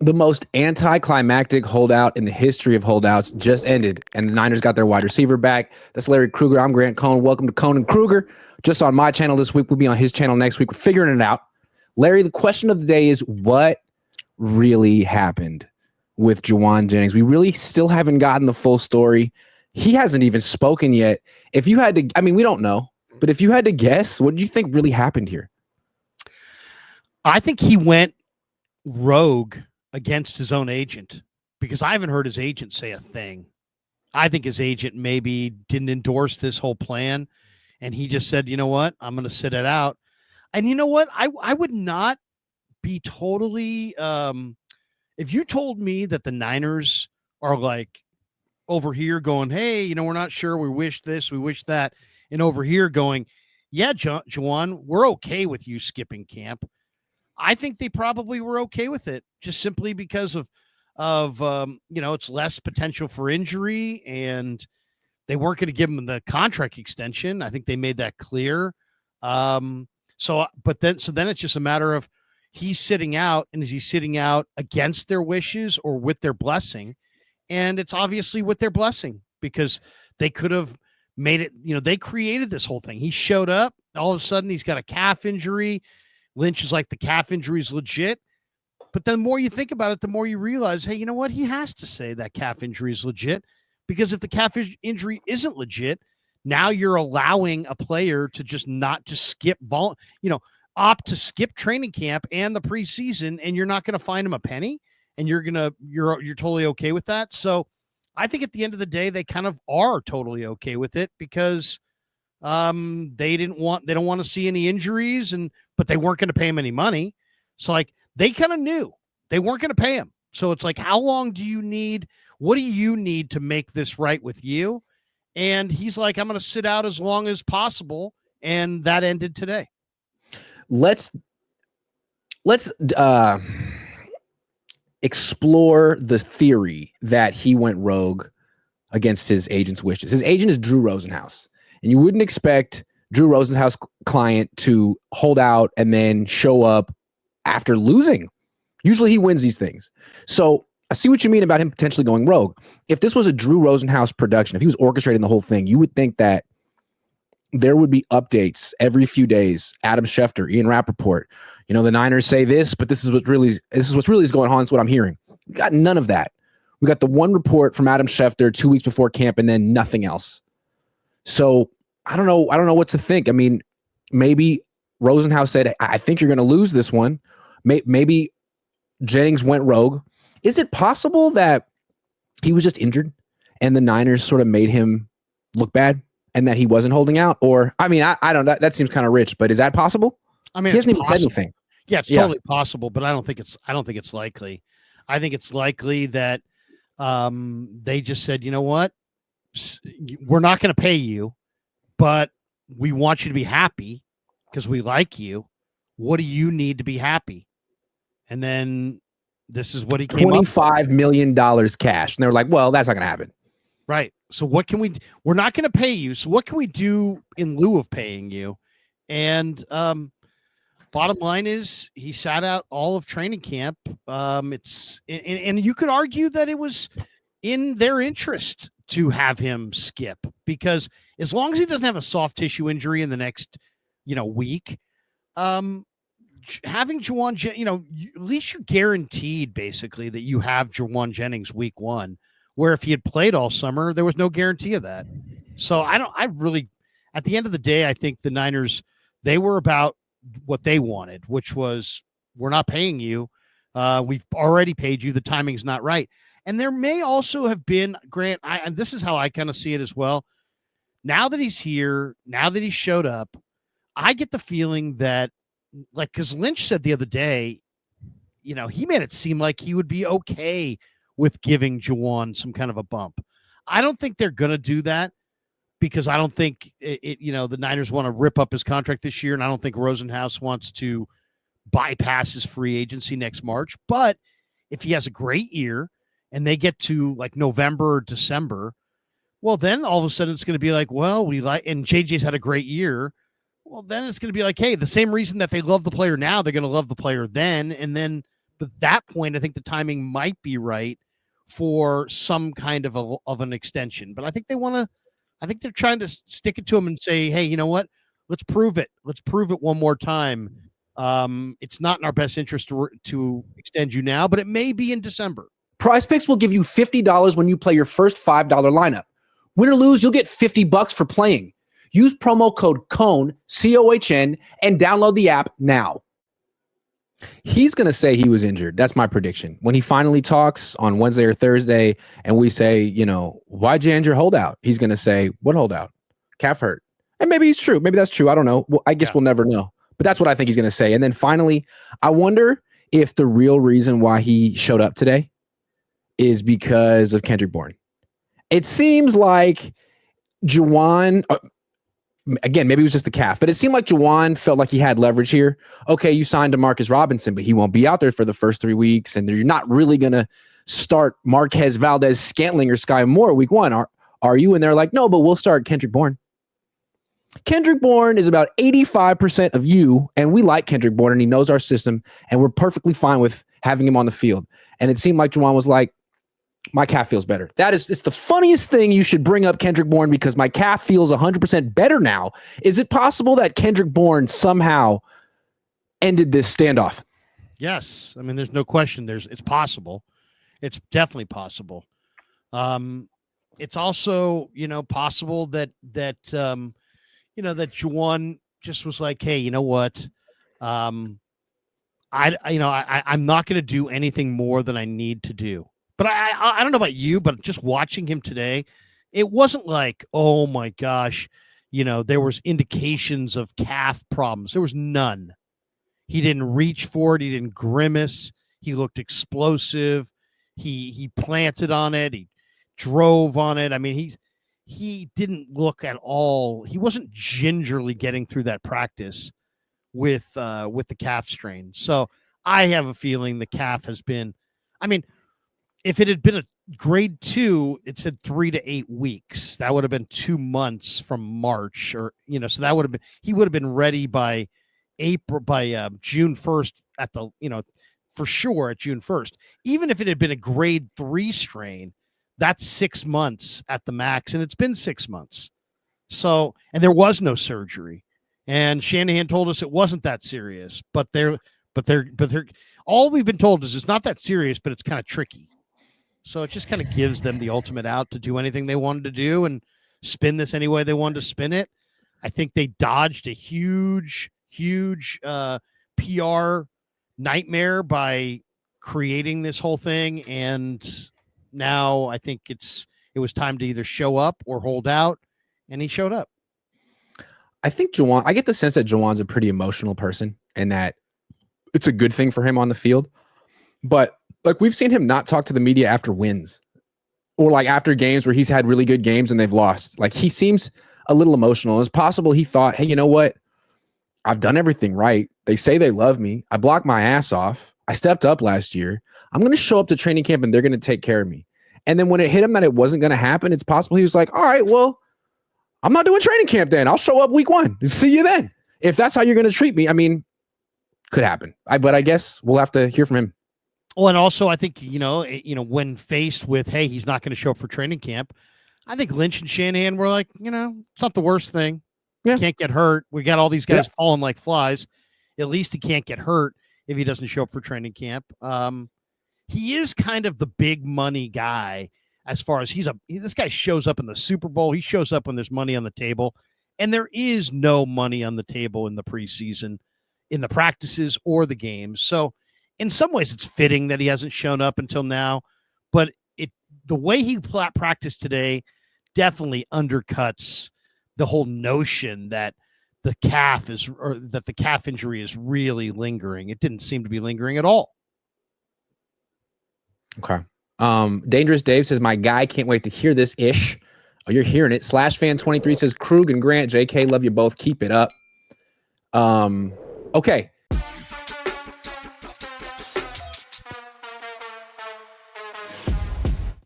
The most anticlimactic holdout in the history of holdouts just ended, and the Niners got their wide receiver back. That's Larry Krueger. I'm Grant Cohn. Welcome to Cohn and Krueger. Just on my channel this week. We'll be on his channel next week. We're figuring it out. Larry, the question of the day is, what really happened with Jauan Jennings? We really still haven't gotten the full story. He hasn't even spoken yet. If you had to, I mean, we don't know, but if you had to guess, what do you think really happened here? I think he went rogue against his own agent, because I haven't heard his agent say a thing. I think his agent maybe didn't endorse this whole plan, and he just said, you know what, I'm going to sit it out. And you know what, I would not be totally if you told me that the Niners are like over here going, hey, you know, we're not sure, we wish this, we wish that, and over here going, yeah, Jauan, we're okay with you skipping camp. I think they probably were okay with it, just simply because of you know, it's less potential for injury, and they weren't going to give him the contract extension. I think they made that clear. Then it's just a matter of he's sitting out, and is he sitting out against their wishes or with their blessing? And it's obviously with their blessing, because they could have made it, you know, they created this whole thing. He showed up, all of a sudden he's got a calf injury. Lynch is like, the calf injury is legit. But the more you think about it, the more you realize, hey, you know what? He has to say that calf injury is legit, because if the calf injury isn't legit, now you're allowing a player to just not just skip opt to skip training camp and the preseason, and you're not going to find him a penny, and you're totally okay with that. So I think at the end of the day, they kind of are totally okay with it, because they don't want to see any injuries, but they weren't going to pay him any money. So like, they kind of knew they weren't going to pay him. So it's like, how long do you need? What do you need to make this right with you? And he's like, I'm going to sit out as long as possible. And that ended today. Let's explore the theory that he went rogue against his agent's wishes. His agent is Drew Rosenhaus. And you wouldn't expect Drew Rosenhaus' client to hold out and then show up after losing. Usually he wins these things. So I see what you mean about him potentially going rogue. If this was a Drew Rosenhaus production, if he was orchestrating the whole thing, you would think that there would be updates every few days. Adam Schefter, Ian Rappaport, you know, the Niners say this, but this is what's really is going on. It's what I'm hearing. We got none of that. We got the one report from Adam Schefter 2 weeks before camp, and then nothing else. So I don't know what to think. I mean, maybe Rosenhaus said, I think you're going to lose this one. Maybe Jennings went rogue. Is it possible that he was just injured and the Niners sort of made him look bad and that he wasn't holding out? Or, I mean, I don't know. That seems kind of rich, but is that possible? I mean, he hasn't even said anything. Yeah, it's totally possible, but I don't think it's likely. I think it's likely that they just said, you know what? We're not going to pay you, but we want you to be happy because we like you. What do you need to be happy? And then this is what he came up with. $25 million cash. And they were like, well, that's not going to happen. Right. So what can we, we're not going to pay you. So what can we do in lieu of paying you? And bottom line is he sat out all of training camp. And you could argue that it was in their interest to have him skip, because as long as he doesn't have a soft tissue injury in the next, week, having Jauan, at least you're guaranteed basically that you have Jauan Jennings week 1, where if he had played all summer, there was no guarantee of that. So at the end of the day, I think the Niners, they were about what they wanted, which was, we're not paying you. We've already paid you. The timing's not right. And there may also have been, Grant, and this is how I kind of see it as well. Now that he's here, now that he showed up, I get the feeling that, like, because Lynch said the other day, he made it seem like he would be okay with giving Jauan some kind of a bump. I don't think they're going to do that, because I don't think the Niners want to rip up his contract this year. And I don't think Rosenhaus wants to bypass his free agency next March. But if he has a great year and they get to like November or December, well, then all of a sudden it's going to be like, well, and JJ's had a great year. Well, then it's going to be like, hey, the same reason that they love the player now, they're going to love the player then. And then But at that point, I think the timing might be right for some kind of an extension. But I think they're trying to stick it to him and say, hey, you know what? Let's prove it. Let's prove it one more time. It's not in our best interest to extend you now, but it may be in December. Prize Picks will give you $50 when you play your first $5 lineup. Win or lose, you'll get $50 for playing. Use promo code Cohn, COHN, and download the app now. He's going to say he was injured. That's my prediction. When he finally talks on Wednesday or Thursday and we say, why'd you end your holdout? He's going to say, what holdout? Calf hurt. And maybe he's true. Maybe that's true. I don't know. Well, I guess we'll never know. But that's what I think he's going to say. And then finally, I wonder if the real reason why he showed up today is because of Kendrick Bourne. It seems like Jauan, again, maybe it was just the calf, but it seemed like Jauan felt like he had leverage here. Okay, you signed DeMarcus Robinson, but he won't be out there for the first 3 weeks, and you're not really going to start Marquez Valdez-Scantling or Sky Moore week one, are you? And they're like, no, but we'll start Kendrick Bourne. Kendrick Bourne is about 85% of you, and we like Kendrick Bourne, and he knows our system, and we're perfectly fine with having him on the field. And it seemed like Jauan was like, my calf feels better. It's the funniest thing you should bring up Kendrick Bourne because my calf feels 100% better now. Is it possible that Kendrick Bourne somehow ended this standoff? Yes. I mean, there's no question. It's possible. It's definitely possible. It's also, possible that Jauan just was like, hey, you know what? I'm not going to do anything more than I need to do. But I don't know about you, but just watching him today, it wasn't like, oh my gosh, there was indications of calf problems. There was none. He didn't reach for it. He didn't grimace. He looked explosive. He planted on it. He drove on it. I mean, he didn't look at all. He wasn't gingerly getting through that practice with the calf strain. So I have a feeling the calf has been, if it had been a grade 2, it said 3 to 8 weeks. That would have been 2 months from March, or so that would have been, he would have been ready by June 1st for sure at June 1st. Even if it had been a grade 3 strain, that's 6 months at the max, and it's been 6 months. So, and there was no surgery, and Shanahan told us it wasn't that serious. But all we've been told is it's not that serious, but it's kind of tricky. So it just kind of gives them the ultimate out to do anything they wanted to do and spin this any way they wanted to spin it. I think they dodged a huge PR nightmare by creating this whole thing. And now I think it was time to either show up or hold out. And he showed up. I think I get the sense that Jauan's a pretty emotional person and that it's a good thing for him on the field. But like, we've seen him not talk to the media after wins or like after games where he's had really good games and they've lost. Like, he seems a little emotional. It's possible he thought, hey, you know what? I've done everything right. They say they love me. I blocked my ass off. I stepped up last year. I'm going to show up to training camp and they're going to take care of me. And then when it hit him that it wasn't going to happen, it's possible he was like, all right, well, I'm not doing training camp then. I'll show up week 1. See you then. If that's how you're going to treat me, could happen. But I guess we'll have to hear from him. Oh, and also I think, when faced with, hey, he's not going to show up for training camp, I think Lynch and Shanahan were like, it's not the worst thing. Yeah. He can't get hurt. We got all these guys falling like flies. At least he can't get hurt if he doesn't show up for training camp. He is kind of the big money guy as far as this guy shows up in the Super Bowl. He shows up when there's money on the table, and there is no money on the table in the preseason, in the practices or the games. So in some ways it's fitting that he hasn't shown up until now, but the way he practiced today definitely undercuts the whole notion that the calf injury is really lingering. It didn't seem to be lingering at all. Okay. Dangerous Dave says, my guy can't wait to hear this ish. Oh, you're hearing it. /fan23 says, Krug and Grant, JK, love you both. Keep it up. Okay.